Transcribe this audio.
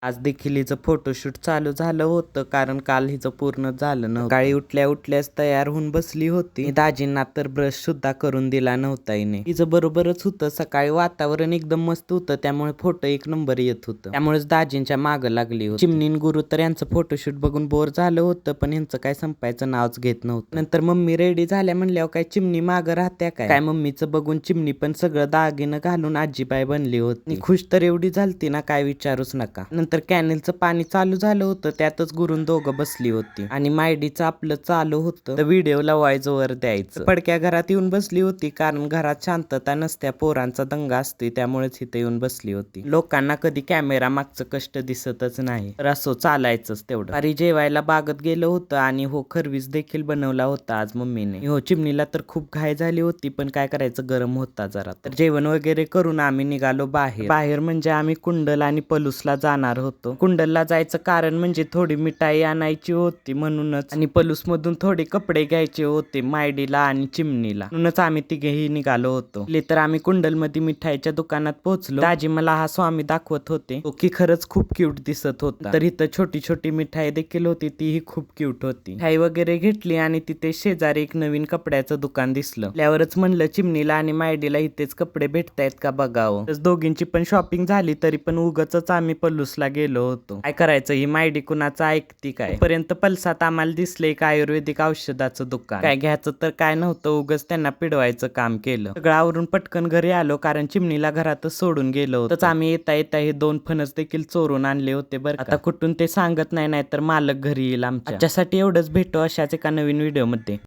आज देखील हिचं फोटोशूट चालू झालं होतं, कारण काल हिचं पूर्ण झालं नव्हतं. सकाळी उठल्या उठल्याच तयार होऊन बसली होती. दाजींना तर ब्रश सुद्धा करून दिला नव्हता हिने. हिचं बरोबरच होतं. सकाळी वातावरण एकदम मस्त होतं, त्यामुळे फोटो एक नंबर येत होतं. त्यामुळेच दाजींच्या मागं लागली होती. चिमणीन गुरु तर यांचं फोटोशूट बघून बोर झालं होतं, पण यांचं काय संपायचं नावच घेत नव्हतं. नंतर मम्मी रेडी झाल्या म्हणल्यावर काय चिमणी मागं राहत्या काय मम्मीचं बघून चिमणी पण सगळं दागिनं घालून आजीबाई बनली होती. खुश तर एवढी झालती ना, काय विचारूच नका. नंतर कॅनेलचं पाणी चालू झालं होतं, त्यातच गुरून दोघं बसली होती आणि मायडीचं आपलं चालू होतं तर व्हिडिओला व्हॉइस ओव्हर द्यायचं. पडक्या घरात येऊन बसली होती, कारण घरात शांतता नसत्या, पोरांचा दंगा असते, त्यामुळेच इथे येऊन बसली होती. लोकांना कधी कॅमेरा मागचं कष्ट दिसतच नाही, तर असो चालायचंच तेवढं. अरे जेवायला बागत गेलं होतं आणि हो खरवीज देखील बनवला होता आज मम्मीने. हो चिमणीला तर खूप घाई झाली होती, पण काय करायचं, गरम होता जरा. तर जेवण वगैरे करून आम्ही निघालो बाहेर म्हणजे आम्ही कुंडल आणि पलूसला जाणार होतो. कुंडलला जायचं कारण म्हणजे थोडी मिठाई आणायची होती म्हणूनच, आणि पलूस मधून थोडे कपडे घ्यायचे होते मायडीला आणि चिमणीला, म्हणूनच आम्ही तिघेही निघालो होतो. तर आम्ही कुंडल मध्ये मिठाईच्या दुकानात पोहोचलो. दाजी मला हा स्वामी दाखवत होते, तो की खरंच खूप क्यूट दिसत होता. तर इथं छोटी छोटी मिठाई देखील होती, तीही खूप क्यूट होती. मिठाई वगैरे घेतली आणि तिथे शेजारी एक नवीन कपड्याचं दुकान दिसलं. त्यावरच म्हणलं चिमणीला आणि मायडीला इथेच कपडे भेटतायत का बघावं. तर दोघींची पण शॉपिंग झाली, तरी पण उगाचच आम्ही पलूसला गेलो होतो. काय करायचं, ही मायडी कुणाचं ऐकती काय. पर्यंत पलसात आम्हाला दिसलं एक आयुर्वेदिक औषधाचं दुकान. काय घ्यायचं तर काय नव्हतं, उगाच त्यांना पिडवायचं काम केलं. सगळं आवरून पटकन घरी आलो, कारण चिमणीला घरातच सोडून गेलो होतो. आम्ही येता येता हे 2 फणस देखील चोरून आणले होते बरं. आता कुठून ते सांगत नाही, तर मालक घरी येईल आमच्या. आजच्यासाठी एवढंच, भेटू अशाच एका नवीन व्हिडिओ मध्ये.